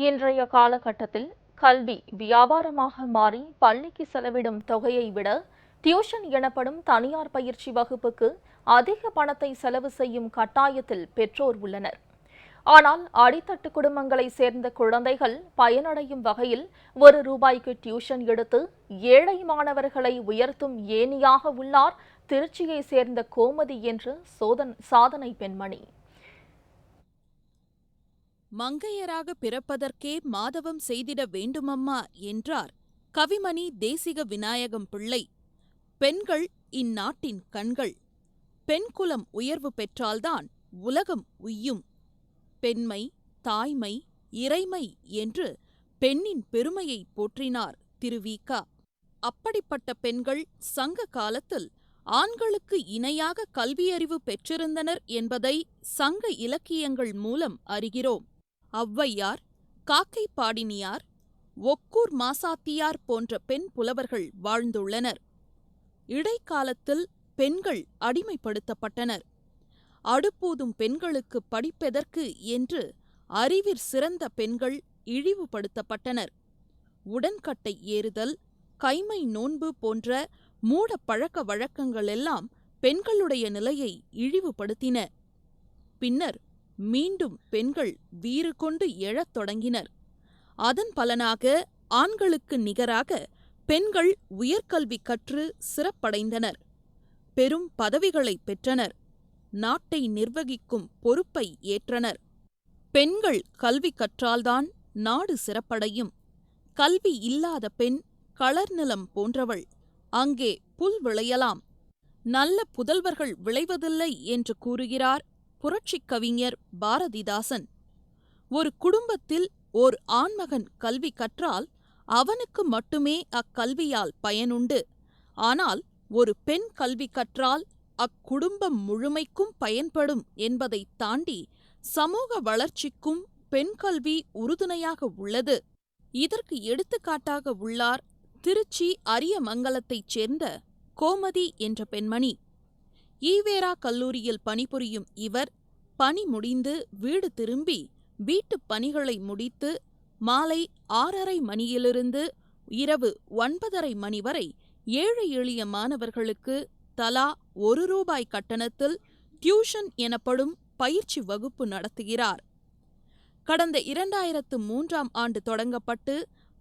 இன்றைய காலகட்டத்தில் கல்வி வியாபாரமாக மாறி பள்ளிக்கு செலவிடும் தொகையை விட டியூஷன் எனப்படும் தனியார் பயிற்சி வகுப்புக்கு அதிக பணத்தை செலவு செய்யும் கட்டாயத்தில் பெற்றோர் உள்ளனர். ஆனால் அடித்தட்டு குடும்பங்களை சேர்ந்த குழந்தைகள் பயனடையும் வகையில் ₹1 டியூஷன் எடுத்து ஏழை மாணவர்களை உயர்த்தும் ஏணியாக உள்ளார் திருச்சியை சேர்ந்த கோமதி என்ற சாதனை பெண்மணி. மங்கையராக பிறப்பதற்கே மாதவம் செய்திட வேண்டுமம்மா என்றார் கவிமணி தேசிக விநாயகம் பிள்ளை. பெண்கள் இந்நாட்டின் கண்கள். பெண்குலம் உயர்வு பெற்றால்தான் உலகம் உய்யும். பெண்மை, தாய்மை, இறைமை என்று பெண்ணின் பெருமையை போற்றினார் திரு.வி.க. அப்படிப்பட்ட பெண்கள் சங்க காலத்தில் ஆண்களுக்கு இணையாக கல்வியறிவு பெற்றிருந்தனர் என்பதை சங்க இலக்கியங்கள் மூலம் அறிகிறோம். ஔவையார், காக்கை பாடினியார், ஒக்கூர் மாசாத்தியார் போன்ற பெண் புலவர்கள் வாழ்ந்துள்ளனர். இடைக்காலத்தில் பெண்கள் அடிமைப்படுத்தப்பட்டனர். அடுப்பூதும் பெண்களுக்கு படிப்பெதற்கு என்று அறிவிற் சிறந்த பெண்கள் இழிவுபடுத்தப்பட்டனர். உடன்கட்டை ஏறுதல், கைமை நோன்பு போன்ற மூட பழக்க வழக்கங்களெல்லாம் பெண்களுடைய நிலையை இழிவுபடுத்தின. பின்னர் மீண்டும் பெண்கள் வீறு கொண்டு எழத் தொடங்கினர். அதன் பலனாக ஆண்களுக்கு நிகராக பெண்கள் உயர்கல்வி கற்று சிறப்படைந்தனர். பெரும் பதவிகளை பெற்றனர். நாட்டை நிர்வகிக்கும் பொறுப்பை ஏற்றனர். பெண்கள் கல்வி கற்றால்தான் நாடு சிறப்படையும். கல்வி இல்லாத பெண் களர்நிலம் போன்றவள். அங்கே புல் விளையலாம், நல்ல புதல்வர்கள் விளைவதில்லை என்று கூறுகிறார் புரட்சிக் கவிஞர் பாரதிதாசன். ஒரு குடும்பத்தில் ஓர் ஆண்மகன் கல்வி கற்றால் அவனுக்கு மட்டுமே அக்கல்வியால் பயனுண்டு. ஆனால் ஒரு பெண் கல்வி கற்றால் அக்குடும்பம் முழுமைக்கும் பயன்படும் என்பதைத் தாண்டி சமூக வளர்ச்சிக்கும் பெண் கல்வி உறுதுணையாக உள்ளது. இதற்கு எடுத்துக்காட்டாக உள்ளார் திருச்சி அரியமங்கலத்தைச் சேர்ந்த கோமதி என்ற பெண்மணி. ஈவேரா கல்லூரியில் பணிபுரியும் இவர் பணி முடிந்து வீடு திரும்பி வீட்டுப் பணிகளை முடித்து மாலை 6:30 மணியிலிருந்து இரவு 9:30 மணி வரை ஏழை எளிய மாணவர்களுக்கு தலா ₹1 கட்டணத்தில் டியூஷன் எனப்படும் பயிற்சி வகுப்பு நடத்துகிறார். கடந்த 2003ஆம் ஆண்டு தொடங்கப்பட்டு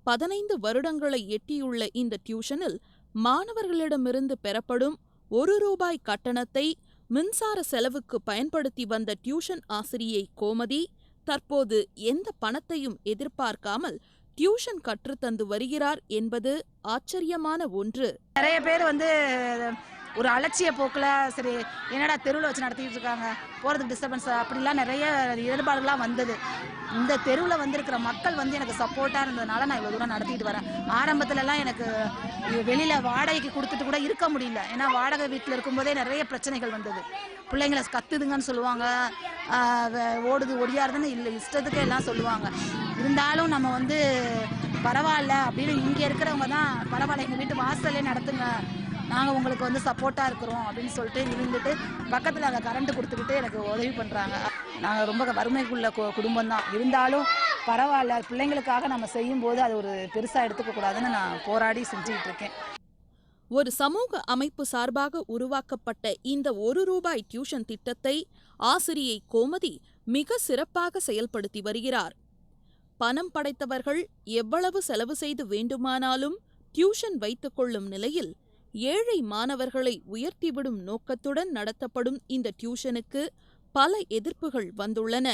15 வருடங்களை எட்டியுள்ள இந்த டியூஷனில் மாணவர்களிடமிருந்து பெறப்படும் ₹1 கட்டணத்தை மின்சார செலவுக்கு பயன்படுத்தி வந்த டியூஷன் ஆசிரியை கோமதி தற்போது எந்த பணத்தையும் எதிர்பார்க்காமல் டியூஷன் கற்றுத்தந்து வருகிறார் என்பது ஆச்சரியமான ஒன்று. நிறைய பேர் ஒரு அலட்சிய போக்கில் சரி என்னடா தெருவில் வச்சு நடத்திட்டு இருக்காங்க, போகிறதுக்கு டிஸ்டர்பன்ஸ் அப்படிலாம் நிறைய இடர்பாடுகள்லாம் வந்தது. இந்த தெருவில் வந்திருக்கிற மக்கள் எனக்கு சப்போர்ட்டாக இருந்ததுனால நான் இவ்வளோ தூரம் நடத்திட்டு வரேன். ஆரம்பத்துலலாம் எனக்கு வெளியில் வாடகைக்கு கொடுத்துட்டு கூட இருக்க முடியல. ஏன்னா வாடகை வீட்டில் இருக்கும்போதே நிறைய பிரச்சனைகள் வந்தது. பிள்ளைங்களை கத்துதுங்கன்னு சொல்லுவாங்க, ஓடுது ஒடியாருதுன்னு இல்லை இஷ்டத்துக்கு எல்லாம் சொல்லுவாங்க. இருந்தாலும் நம்ம பரவாயில்ல அப்படின்னு இங்கே இருக்கிறவங்க தான் பரவாயில்ல எங்கள் வீட்டு வாசல்லே நடத்துங்க, நாங்கள் உங்களுக்கு சப்போர்ட்டாக இருக்கிறோம் அப்படின்னு சொல்லிட்டு இருந்துட்டு பக்கத்தில் அங்கே கரண்ட் கொடுத்துக்கிட்டு எனக்கு உதவி பண்ணுறாங்க. நாங்கள் ரொம்ப வறுமைக்குள்ள குடும்பம் தான். இருந்தாலும் பரவாயில்ல, பிள்ளைங்களுக்காக நம்ம செய்யும்போது அது ஒரு பெருசாக எடுத்துக்கக்கூடாதுன்னு நான் போராடி செஞ்சுக்கிட்டு இருக்கேன். ஒரு சமூக அமைப்பு சார்பாக உருவாக்கப்பட்ட இந்த ₹1 டியூஷன் திட்டத்தை ஆசிரியை கோமதி மிக சிறப்பாக செயல்படுத்தி வருகிறார். பணம் படைத்தவர்கள் எவ்வளவு செலவு செய்து வேண்டுமானாலும் டியூஷன் வைத்துக் கொள்ளும் நிலையில் ஏழை மாணவர்களை உயர்த்திவிடும் நோக்கத்துடன் நடத்தப்படும் இந்த டியூஷனுக்கு பல எதிர்ப்புகள் வந்துள்ளன.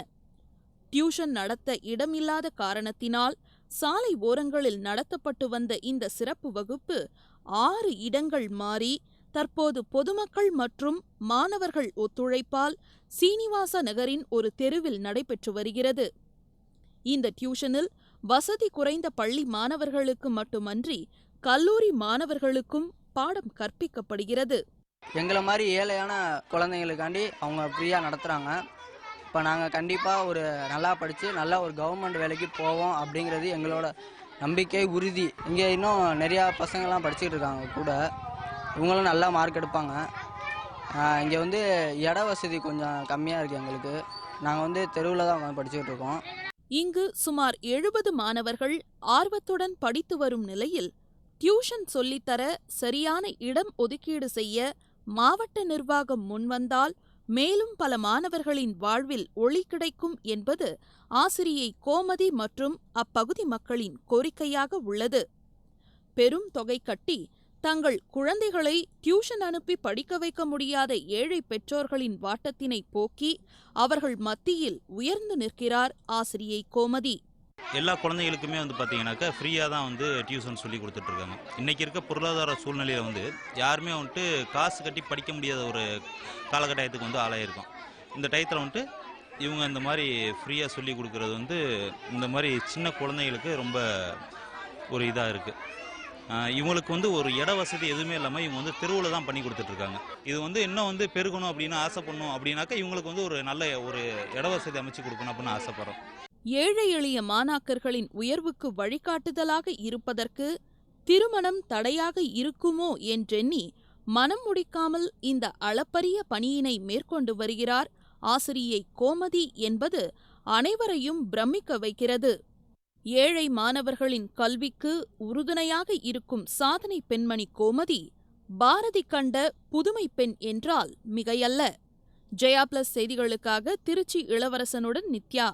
டியூஷன் நடத்த இடமில்லாத காரணத்தினால் சாலை ஓரங்களில் நடத்தப்பட்டு வந்த இந்த சிறப்பு வகுப்பு 6 இடங்கள் மாறி தற்போது பொதுமக்கள் மற்றும் மாணவர்கள் ஒத்துழைப்பால் சீனிவாச நகரின் ஒரு தெருவில் நடைபெற்று வருகிறது. இந்த டியூஷனில் வசதி குறைந்த பள்ளி மாணவர்களுக்கு மட்டுமன்றி கல்லூரி மாணவர்களுக்கும் பாடம் கற்பிக்கப்படுகிறது. எங்களை மாதிரி ஏழையான குழந்தைங்களுக்காண்டி அவங்க ஃப்ரீயாக நடத்துகிறாங்க. இப்போ நாங்கள் கண்டிப்பாக ஒரு நல்லா படித்து நல்லா ஒரு கவர்மெண்ட் வேலைக்கு போவோம் அப்படிங்கிறது எங்களோட நம்பிக்கை உறுதி. இங்கே இன்னும் நிறையா பசங்கள்லாம் படிச்சுட்டு இருக்காங்க கூட. இவங்களும் நல்லா மார்க் எடுப்பாங்க. இங்கே இட வசதி கொஞ்சம் கம்மியாக இருக்குது எங்களுக்கு. நாங்கள் தெருவில் தான் படிச்சுக்கிட்டு இருக்கோம். இங்கு சுமார் 70 மாணவர்கள் ஆர்வத்துடன் படித்து வரும் நிலையில் டியூஷன் சொல்லித்தர சரியான இடம் ஒதுக்கீடு செய்ய மாவட்ட நிர்வாகம் முன்வந்தால் மேலும் பல மாணவர்களின் வாழ்வில் ஒளி கிடைக்கும் என்பது ஆசிரியை கோமதி மற்றும் அப்பகுதி மக்களின் கோரிக்கையாக உள்ளது. பெரும் தொகை கட்டி தங்கள் குழந்தைகளை டியூஷன் அனுப்பி படிக்க வைக்க முடியாத ஏழை பெற்றோர்களின் வாட்டத்தினை போக்கி அவர்கள் மத்தியில் உயர்ந்து நிற்கிறார் ஆசிரியை கோமதி. எல்லா குழந்தைகளுக்குமே பார்த்தீங்கன்னாக்கா ஃப்ரீயாக தான் டியூஷன் சொல்லி கொடுத்துட்ருக்காங்க. இன்றைக்கி இருக்க பொருளாதார சூழ்நிலையில் யாருமே காசு கட்டி படிக்க முடியாத ஒரு காலகட்டாயத்துக்கு ஆளாயிருக்கும். இந்த டயத்தில் இவங்க இந்த மாதிரி ஃப்ரீயாக சொல்லி கொடுக்குறது இந்த மாதிரி சின்ன குழந்தைகளுக்கு ரொம்ப ஒரு இதாக இருக்குது. இவங்களுக்கு ஒரு இட வசதி எதுவுமே இல்லாமல் இவங்க தெருவில் தான் பண்ணி கொடுத்துட்ருக்காங்க. இது இன்னும் பெருகணும் அப்படின்னு ஆசைப்படணும் அப்படின்னாக்கா இவங்களுக்கு ஒரு நல்ல ஒரு இட வசதி அமைச்சு கொடுக்கணும் அப்படின்னு ஆசைப்படுறோம். ஏழை எளிய மாணாக்கர்களின் உயர்வுக்கு வழிகாட்டுதலாக இருப்பதற்கு திருமணம் தடையாக இருக்குமோ என்றெண்ணி மனம் முடிக்காமல் இந்த அளப்பரிய பணியினை மேற்கொண்டு வருகிறார் ஆசிரியை கோமதி என்பது அனைவரையும் பிரமிக்க வைக்கிறது. ஏழை மாணவர்களின் கல்விக்கு உறுதுணையாக இருக்கும் சாதனை பெண்மணி கோமதி பாரதி கண்ட புதுமை பெண் என்றால் மிகையல்ல. ஜெயா பிளஸ் செய்திகளுக்காக திருச்சி இளவரசனுடன் நித்யா.